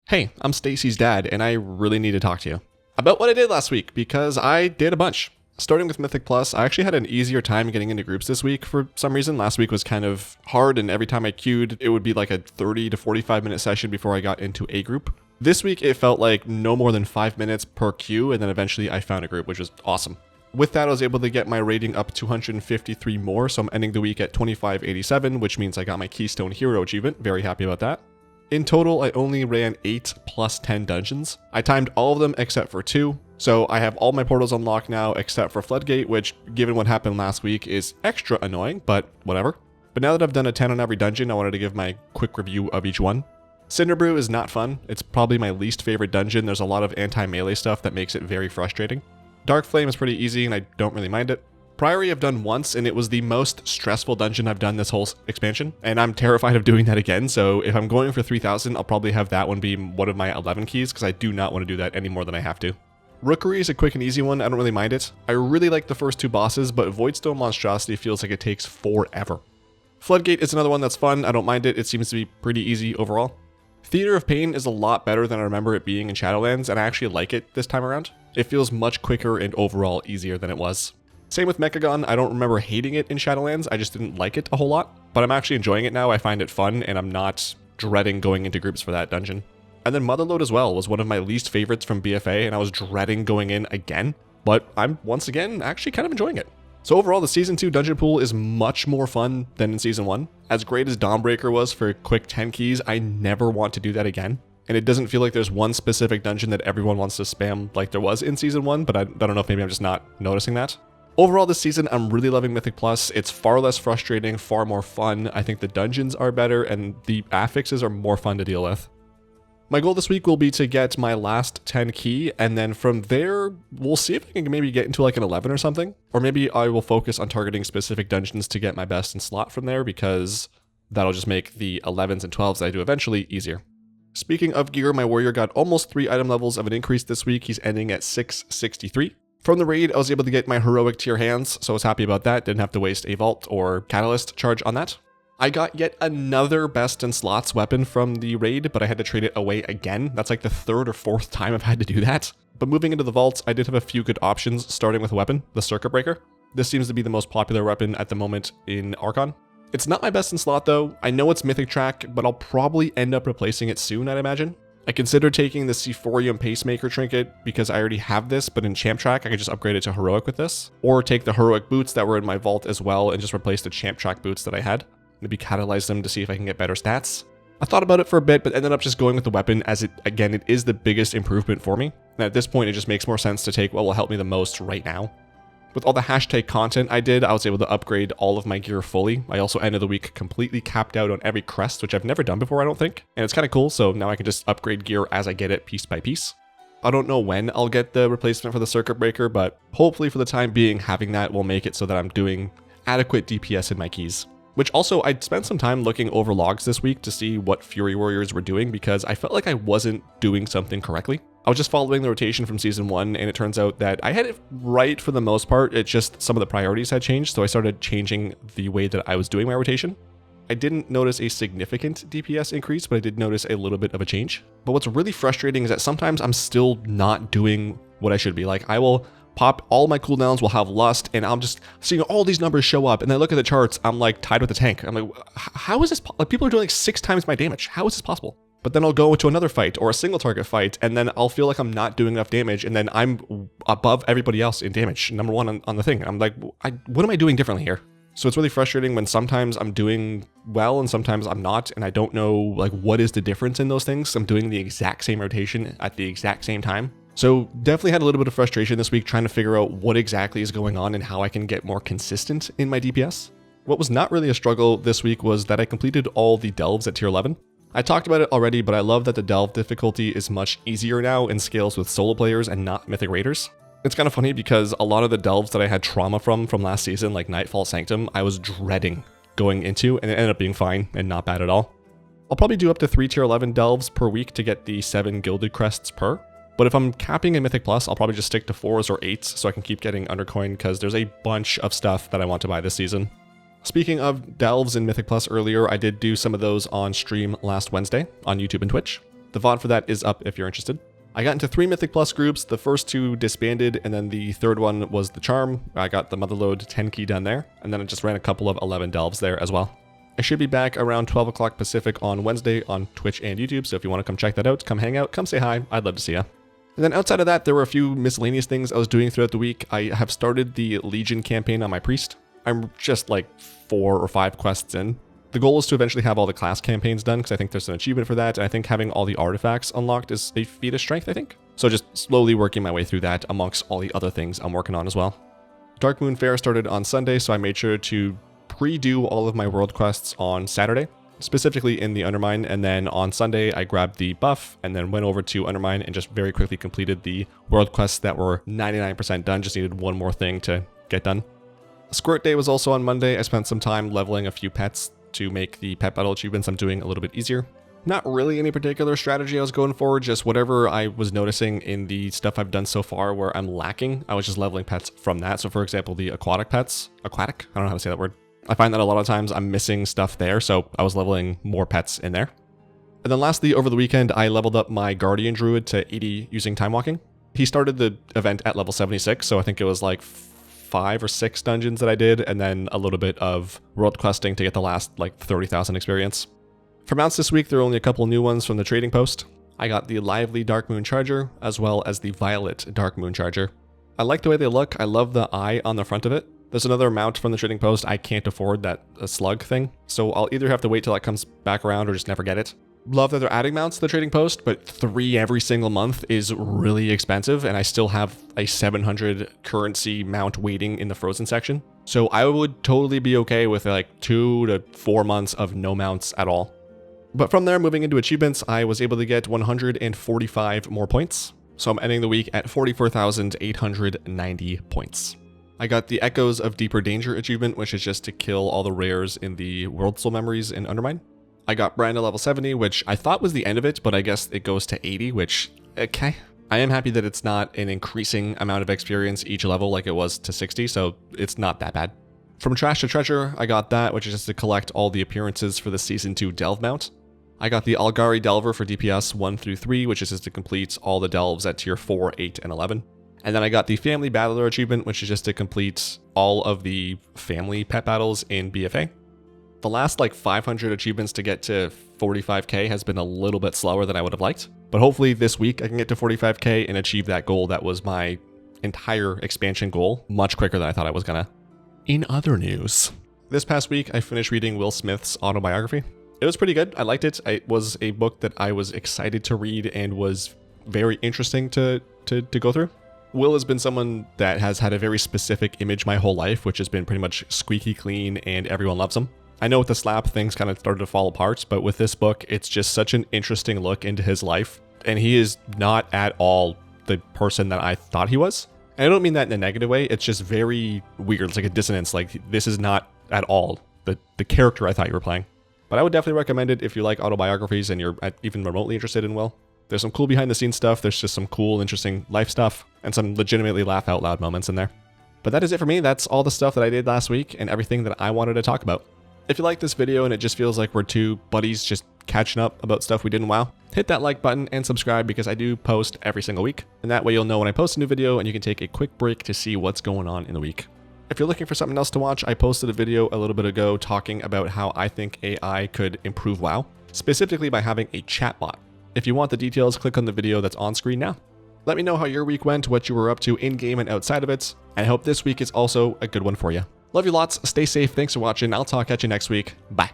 Hey, I'm Stacy's dad, and I really need to talk to you about what I did last week, because I did a bunch. Starting with Mythic Plus, I actually had an easier time getting into groups this week for some reason. Last week was kind of hard, and every time I queued, it would be like a 30 to 45 minute session before I got into a group. This week, it felt like no more than 5 minutes per queue, and then eventually I found a group, which was awesome. With that, I was able to get my rating up 253 more, so I'm ending the week at 2587, which means I got my Keystone Hero achievement. Very happy about that. In total, I only ran 8 plus 10 dungeons. I timed all of them except for 2, so I have all my portals unlocked now except for Floodgate, which, given what happened last week, is extra annoying, but whatever. But now that I've done a 10 on every dungeon, I wanted to give my quick review of each one. Cinderbrew is not fun. It's probably my least favorite dungeon. There's a lot of anti-melee stuff that makes it very frustrating. Dark Flame is pretty easy, and I don't really mind it. Priory I've done once, and it was the most stressful dungeon I've done this whole expansion, and I'm terrified of doing that again, so if I'm going for 3000, I'll probably have that one be one of my 11 keys, because I do not want to do that any more than I have to. Rookery is a quick and easy one, I don't really mind it. I really like the first 2 bosses, but Voidstone Monstrosity feels like it takes forever. Floodgate is another one that's fun, I don't mind it, it seems to be pretty easy overall. Theater of Pain is a lot better than I remember it being in Shadowlands, and I actually like it this time around. It feels much quicker and overall easier than it was. Same with Mechagon, I don't remember hating it in Shadowlands, I just didn't like it a whole lot, but I'm actually enjoying it now, I find it fun, and I'm not dreading going into groups for that dungeon. And then Motherload as well was one of my least favorites from BFA, and I was dreading going in again, but I'm once again actually kind of enjoying it. So overall, the Season 2 dungeon pool is much more fun than in Season 1. As great as Dawnbreaker was for quick 10 keys, I never want to do that again. And it doesn't feel like there's one specific dungeon that everyone wants to spam like there was in Season 1, but I don't know if maybe I'm just not noticing that. Overall this season, I'm really loving Mythic Plus. It's far less frustrating, far more fun. I think the dungeons are better, and the affixes are more fun to deal with. My goal this week will be to get my last 10 key, and then from there, we'll see if I can maybe get into like an 11 or something. Or maybe I will focus on targeting specific dungeons to get my best in slot from there, because that'll just make the 11s and 12s that I do eventually easier. Speaking of gear, my warrior got almost 3 item levels of an increase this week. He's ending at 663. From the raid, I was able to get my heroic tier hands, so I was happy about that. Didn't have to waste a vault or catalyst charge on that. I got yet another best in slots weapon from the raid, but I had to trade it away again. That's like the 3rd or 4th time I've had to do that. But moving into the vaults, I did have a few good options, starting with a weapon, the Circuit Breaker. This seems to be the most popular weapon at the moment in Archon. It's not my best in slot though. I know it's Mythic Track, but I'll probably end up replacing it soon, I'd imagine. I considered taking the Sephorium Pacemaker trinket because I already have this, but in Champ Track, I could just upgrade it to Heroic with this. Or take the Heroic boots that were in my vault as well and just replace the Champ Track boots that I had. Maybe catalyze them to see if I can get better stats. I thought about it for a bit, but ended up just going with the weapon as it is the biggest improvement for me. And at this point, it just makes more sense to take what will help me the most right now. With all the hashtag content I did, I was able to upgrade all of my gear fully. I also ended the week completely capped out on every crest, which I've never done before, I don't think. And it's kind of cool, so now I can just upgrade gear as I get it piece by piece. I don't know when I'll get the replacement for the Circuit Breaker, but hopefully for the time being, having that will make it so that I'm doing adequate DPS in my keys. Which also, I spent some time looking over logs this week to see what Fury Warriors were doing because I felt like I wasn't doing something correctly. I was just following the rotation from Season 1, and it turns out that I had it right for the most part. It's just some of the priorities had changed, so I started changing the way that I was doing my rotation. I didn't notice a significant DPS increase, but I did notice a little bit of a change. But what's really frustrating is that sometimes I'm still not doing what I should be. Like, I will pop all my cooldowns, will have Lust, and I'm just seeing all these numbers show up, and then I look at the charts, I'm like tied with the tank. I'm like, how is this? Like, people are doing like 6 times my damage. How is this possible? But then I'll go into another fight or a single target fight, and then I'll feel like I'm not doing enough damage, and then I'm above everybody else in damage, number 1 on the thing. I'm like, what am I doing differently here? So it's really frustrating when sometimes I'm doing well and sometimes I'm not, and I don't know like what is the difference in those things. I'm doing the exact same rotation at the exact same time. So definitely had a little bit of frustration this week trying to figure out what exactly is going on and how I can get more consistent in my DPS. What was not really a struggle this week was that I completed all the delves at tier 11. I talked about it already, but I love that the delve difficulty is much easier now and scales with solo players and not Mythic Raiders. It's kind of funny because a lot of the delves that I had trauma from last season, like Nightfall Sanctum, I was dreading going into, and it ended up being fine and not bad at all. I'll probably do up to 3 tier 11 delves per week to get the 7 gilded crests per. But if I'm capping in Mythic Plus, I'll probably just stick to 4s or 8s so I can keep getting Undercoin because there's a bunch of stuff that I want to buy this season. Speaking of delves in Mythic Plus earlier, I did do some of those on stream last Wednesday on YouTube and Twitch. The VOD for that is up if you're interested. I got into 3 Mythic Plus groups. The first 2 disbanded, and then the third one was the Charm. I got the Motherlode 10 key done there, and then I just ran a couple of 11's there as well. I should be back around 12 o'clock Pacific on Wednesday on Twitch and YouTube, so if you want to come check that out, come hang out, come say hi. I'd love to see ya. And then outside of that, there were a few miscellaneous things I was doing throughout the week. I have started the Legion campaign on my Priest. I'm just like 4 or 5 quests in. The goal is to eventually have all the class campaigns done, because I think there's an achievement for that, and I think having all the artifacts unlocked is a feat of strength, I think. So just slowly working my way through that amongst all the other things I'm working on as well. Darkmoon Faire started on Sunday, so I made sure to pre-do all of my world quests on Saturday, specifically in the Undermine, and then on Sunday I grabbed the buff and then went over to Undermine and just very quickly completed the world quests that were 99% done, just needed one more thing to get done. Squirt Day was also on Monday. I spent some time leveling a few pets to make the pet battle achievements I'm doing a little bit easier. Not really any particular strategy I was going for, just whatever I was noticing in the stuff I've done so far where I'm lacking, I was just leveling pets from that. So for example, the aquatic pets, I don't know how to say that word. I find that a lot of times I'm missing stuff there, so I was leveling more pets in there. And then lastly, over the weekend, I leveled up my Guardian Druid to 80 using timewalking. He started the event at level 76, so I think it was like 5 or 6 dungeons that I did, and then a little bit of world questing to get the last like 30,000 experience. For mounts this week, there are only a couple new ones from the trading post. I got the Lively Darkmoon Charger, as well as the Violet Darkmoon Charger. I like the way they look. I love the eye on the front of it. There's another mount from the trading post. I can't afford that slug thing, so I'll either have to wait till it comes back around or just never get it. Love that they're adding mounts to the trading post, but 3 every single month is really expensive, and I still have a 700 currency mount waiting in the frozen section. So I would totally be okay with like 2 to 4 months of no mounts at all. But from there, moving into achievements, I was able to get 145 more points. So I'm ending the week at 44,890 points. I got the Echoes of Deeper Danger achievement, which is just to kill all the rares in the World Soul Memories in Undermine. I got Brand level 70, which I thought was the end of it, but I guess it goes to 80, which, okay. I am happy that it's not an increasing amount of experience each level like it was to 60, so it's not that bad. From Trash to Treasure, I got that, which is just to collect all the appearances for the Season 2 Delve mount. I got the Algari Delver for DPS 1 through 3, which is just to complete all the delves at tier 4, 8, and 11. And then I got the Family Battler achievement, which is just to complete all of the family pet battles in BFA. The last like 500 achievements to get to 45k has been a little bit slower than I would have liked, but hopefully this week I can get to 45k and achieve that goal that was my entire expansion goal much quicker than I thought I was gonna. In other news, this past week I finished reading Will Smith's Autobiography. It was pretty good. I liked it. It was a book that I was excited to read and was very interesting to go through. Will has been someone that has had a very specific image my whole life, which has been pretty much squeaky clean and everyone loves him. I know with the slap, things kind of started to fall apart, but with this book, it's just such an interesting look into his life. And he is not at all the person that I thought he was. And I don't mean that in a negative way. It's just very weird. It's like a dissonance. Like, this is not at all the character I thought you were playing. But I would definitely recommend it if you like autobiographies and you're even remotely interested in Will. There's some cool behind the scenes stuff. There's just some cool, interesting life stuff and some legitimately laugh out loud moments in there. But that is it for me. That's all the stuff that I did last week and everything that I wanted to talk about. If you like this video and it just feels like we're two buddies just catching up about stuff we did in WoW, hit that like button and subscribe because I do post every single week. And that way you'll know when I post a new video and you can take a quick break to see what's going on in the week. If you're looking for something else to watch, I posted a video a little bit ago talking about how I think AI could improve WoW, specifically by having a chatbot. If you want the details, click on the video that's on screen now. Let me know how your week went, what you were up to in-game and outside of it, and I hope this week is also a good one for you. Love you lots, stay safe, thanks for watching, I'll talk at you next week, bye.